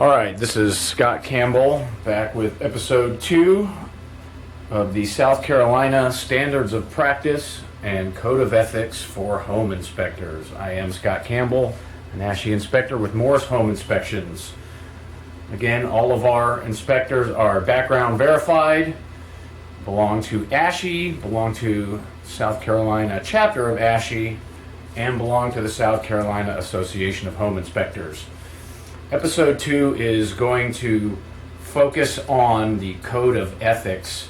All right, this is Scott Campbell back with episode 2 of the South Carolina Standards of Practice and Code of Ethics for Home Inspectors. I am Scott Campbell, an ASHI inspector with Morris Home Inspections. Again, all of our inspectors are background verified, belong to ASHI, belong to South Carolina chapter of ASHI, and belong to the South Carolina Association of Home Inspectors. Episode 2 is going to focus on the Code of Ethics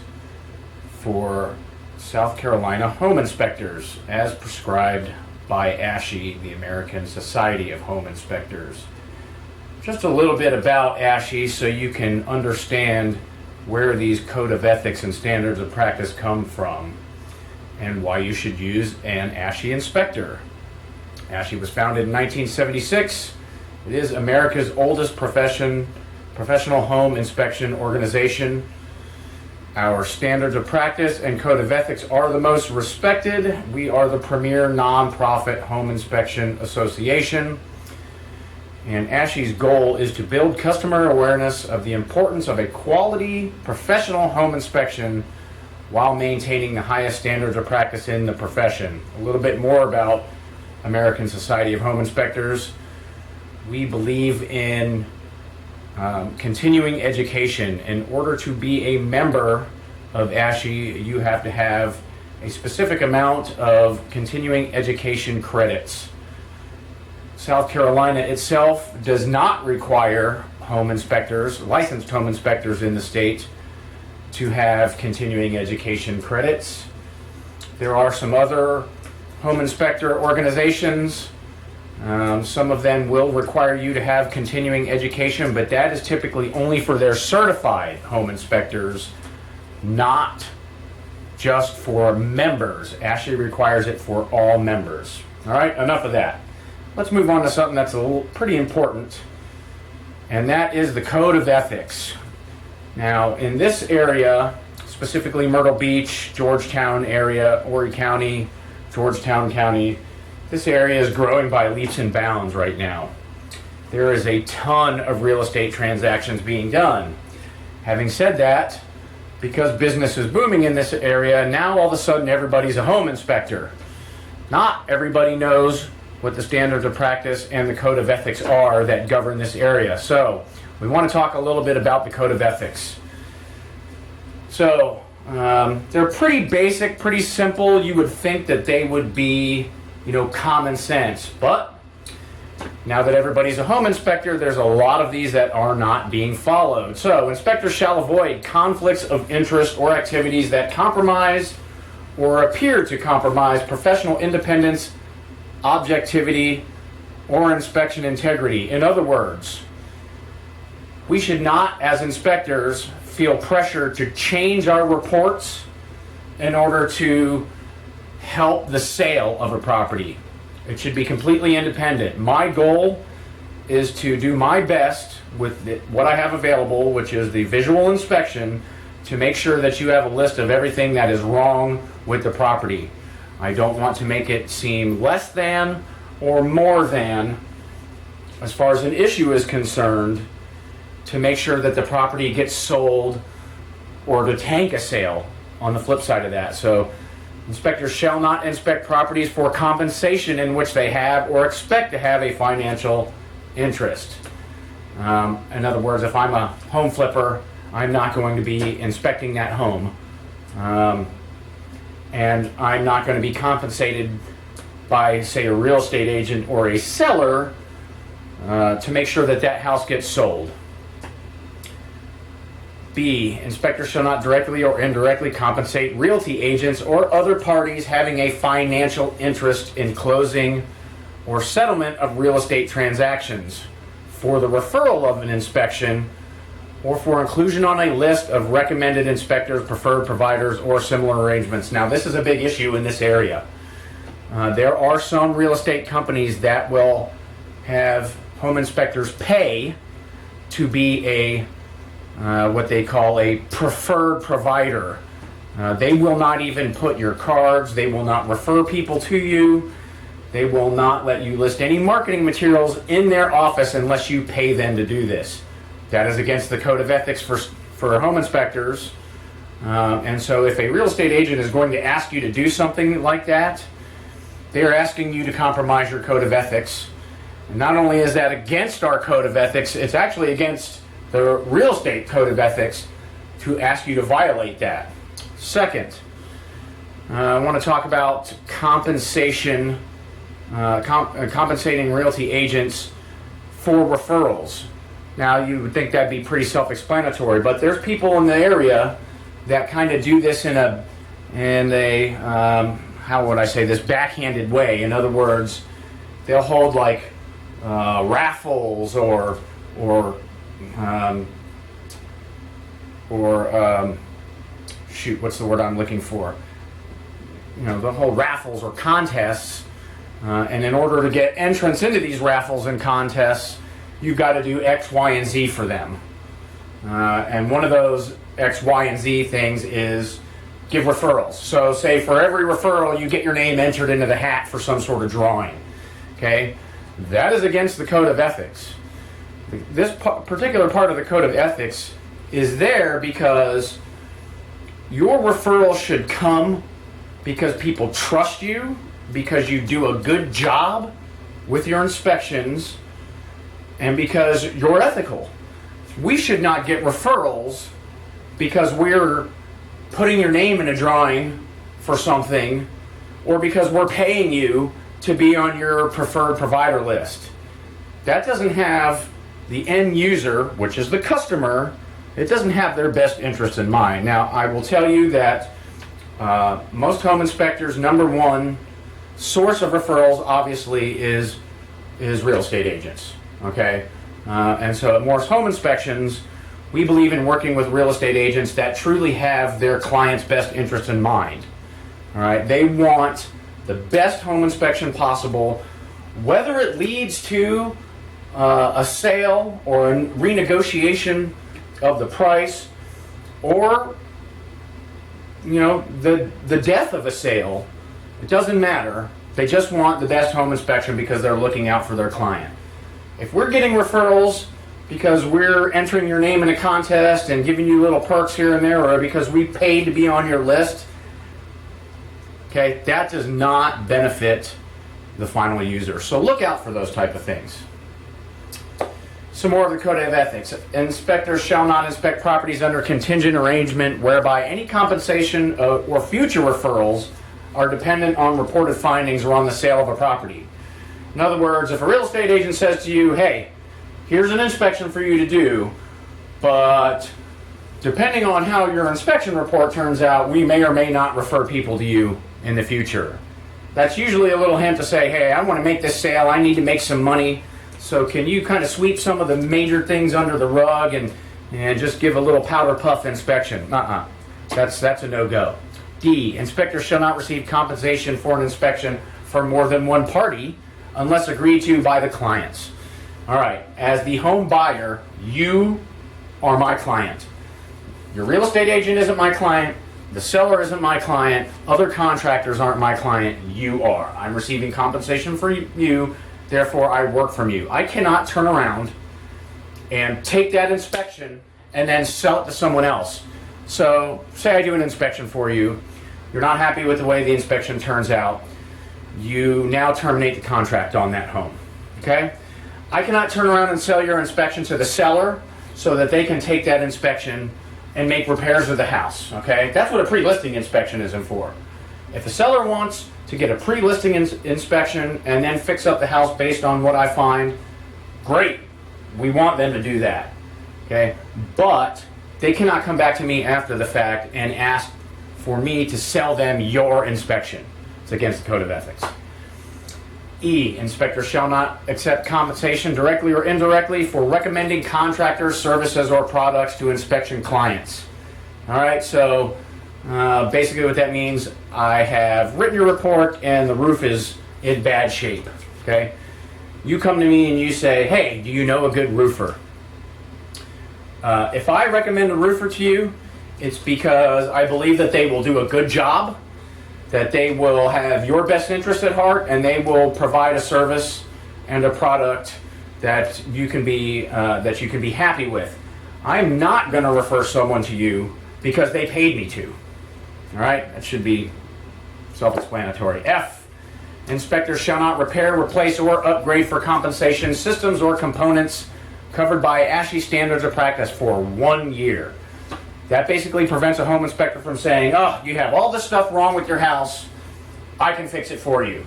for South Carolina home inspectors as prescribed by ASHI, the American Society of Home Inspectors. Just a little bit about ASHI so you can understand where these Code of Ethics and Standards of Practice come from and why you should use an ASHI inspector. ASHI was founded in 1976. It is America's oldest professional home inspection organization. Our standards of practice and code of ethics are the most respected. We are the premier nonprofit home inspection association. And ASHI's goal is to build customer awareness of the importance of a quality professional home inspection while maintaining the highest standards of practice in the profession. A little bit more about American Society of Home Inspectors. We believe in continuing education. In order to be a member of ASHI, you have to have a specific amount of continuing education credits. South Carolina itself does not require home inspectors, licensed home inspectors in the state, to have continuing education credits. There are some other home inspector organizations. Some of them will require you to have continuing education, but that is typically only for their certified home inspectors, not just for members. ASHI requires it for all members. All right, enough of that. Let's move on to something that's pretty important, and that is the Code of Ethics. Now, in this area, specifically Myrtle Beach, Georgetown area, Horry County, Georgetown County, this area is growing by leaps and bounds right now. There is a ton of real estate transactions being done. Having said that, because business is booming in this area, now all of a sudden everybody's a home inspector. Not everybody knows what the standards of practice and the code of ethics are that govern this area. So we want to talk a little bit about the code of ethics. So they're pretty basic, pretty simple. You would think that they would be common sense. But now that everybody's a home inspector, there's a lot of these that are not being followed. So, inspectors shall avoid conflicts of interest or activities that compromise or appear to compromise professional independence, objectivity, or inspection integrity. In other words, we should not, as inspectors, feel pressure to change our reports in order to help the sale of a property. It should be completely independent. My goal is to do my best with what I have available, which is the visual inspection, to make sure that you have a list of everything that is wrong with the property. I don't want to make it seem less than or more than, as far as an issue is concerned, to make sure that the property gets sold or to tank a sale on the flip side of that. So inspectors shall not inspect properties for compensation in which they have or expect to have a financial interest. In other words, if I'm a home flipper, I'm not going to be inspecting that home. And I'm not going to be compensated by, say, a real estate agent or a seller to make sure that that house gets sold. B, inspectors shall not directly or indirectly compensate realty agents or other parties having a financial interest in closing or settlement of real estate transactions for the referral of an inspection or for inclusion on a list of recommended inspectors, preferred providers, or similar arrangements. Now, this is a big issue in this area. There are some real estate companies that will have home inspectors pay to be a what they call a preferred provider. They will not even put your cards, they will not refer people to you, they will not let you list any marketing materials in their office unless you pay them to do this. That is against the code of ethics for home inspectors. And so if a real estate agent is going to ask you to do something like that, they are asking you to compromise your code of ethics. And not only is that against our code of ethics, it's actually against the real estate code of ethics to ask you to violate that. Second, I want to talk about compensation, compensating realty agents for referrals. Now, you would think that'd be pretty self-explanatory, but there's people in the area that kind of do this in a how would I say this, backhanded way. In other words, they'll hold like raffles or shoot, what's the word I'm looking for? You know, they'll hold raffles or contests, and in order to get entrance into these raffles and contests, you've got to do X, Y, and Z for them. And one of those X, Y, and Z things is give referrals. So say for every referral, you get your name entered into the hat for some sort of drawing. Okay? That is against the code of ethics. This particular part of the code of ethics is there because your referral should come because people trust you, because you do a good job with your inspections, and because you're ethical. We should not get referrals because we're putting your name in a drawing for something, or because we're paying you to be on your preferred provider list. That doesn't have the end user, which is the customer, it doesn't have their best interest in mind. Now, I will tell you that most home inspectors' number one source of referrals obviously is real estate agents. Okay? And so at Morris Home Inspections, we believe in working with real estate agents that truly have their client's best interest in mind. All right? They want the best home inspection possible, whether it leads to a sale or a renegotiation of the price, or the death of a sale. It doesn't matter. They just want the best home inspection because they're looking out for their client. If we're getting referrals because we're entering your name in a contest and giving you little perks here and there, or because we paid to be on your list, okay, that does not benefit the final user. So look out for those type of things. Some more of the Code of Ethics. Inspectors shall not inspect properties under contingent arrangement whereby any compensation or future referrals are dependent on reported findings or on the sale of a property. In other words, if a real estate agent says to you, hey, here's an inspection for you to do, but depending on how your inspection report turns out, we may or may not refer people to you in the future. That's usually a little hint to say, hey, I want to make this sale, I need to make some money, so can you kind of sweep some of the major things under the rug and just give a little powder puff inspection? That's a no-go. D, inspectors shall not receive compensation for an inspection for more than one party unless agreed to by the clients. All right, as the home buyer, you are my client. Your real estate agent isn't my client. The seller isn't my client. Other contractors aren't my client. You are. I'm receiving compensation for you. Therefore, I work from you. I cannot turn around and take that inspection and then sell it to someone else. So, say I do an inspection for you. You're not happy with the way the inspection turns out. You now terminate the contract on that home. Okay? I cannot turn around and sell your inspection to the seller so that they can take that inspection and make repairs of the house. Okay? That's what a pre-listing inspection is for. If the seller wants to get a pre-listing inspection and then fix up the house based on what I find, great. We want them to do that. Okay? But they cannot come back to me after the fact and ask for me to sell them your inspection. It's against the Code of Ethics. E, inspectors shall not accept compensation directly or indirectly for recommending contractors, services, or products to inspection clients. All right, so basically what that means, I have written your report and the roof is in bad shape. Okay, you come to me and you say, hey, do you know a good roofer? If I recommend a roofer to you, it's because I believe that they will do a good job, that they will have your best interest at heart, and they will provide a service and a product that you can be happy with. I'm not going to refer someone to you because they paid me to. All right, that should be self-explanatory. F, inspectors shall not repair, replace, or upgrade for compensation systems or components covered by ASHI standards of practice for 1 year. That basically prevents a home inspector from saying, oh, you have all this stuff wrong with your house, I can fix it for you.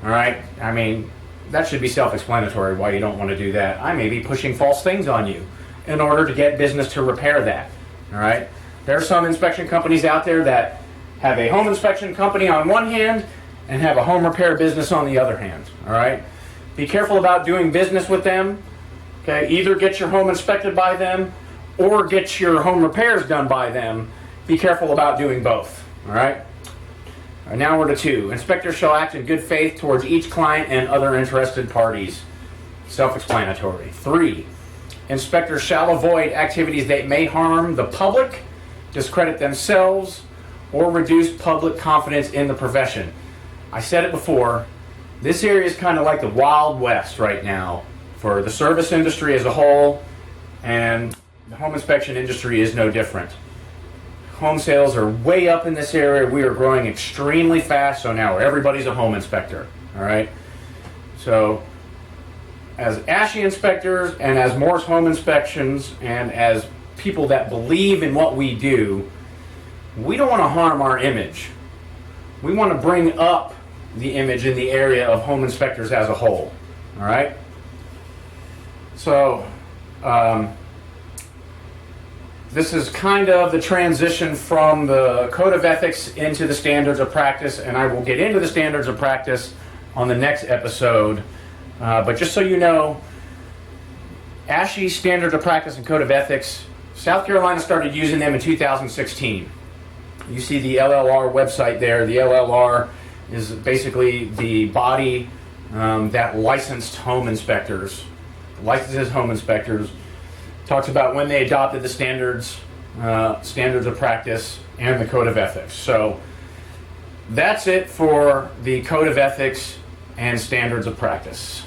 All right, I mean, that should be self-explanatory why you don't want to do that. I may be pushing false things on you in order to get business to repair that. All right, there are some inspection companies out there that have a home inspection company on one hand and have a home repair business on the other hand. All right, be careful about doing business with them. Okay, either get your home inspected by them or get your home repairs done by them. Be careful about doing both. All right. All right, now we're to 2. Inspectors shall act in good faith towards each client and other interested parties. Self-explanatory. 3. Inspectors shall avoid activities that may harm the public, discredit themselves, or reduce public confidence in the profession. I said it before, this area is kind of like the Wild West right now for the service industry as a whole, and the home inspection industry is no different. Home sales are way up in this area. We are growing extremely fast, so now everybody's a home inspector. All right? So, as ASHI inspectors and as Morse Home Inspections and as people that believe in what we do, we don't want to harm our image. We want to bring up the image in the area of home inspectors as a whole. All right? So, this is kind of the transition from the Code of Ethics into the Standards of Practice, and I will get into the Standards of Practice on the next episode. But just so you know, ASHI Standards of Practice and Code of Ethics, South Carolina started using them in 2016. You see the LLR website there. The LLR is basically the body that licenses home inspectors, talks about when they adopted the standards of practice and the Code of Ethics. So that's it for the Code of Ethics and Standards of Practice.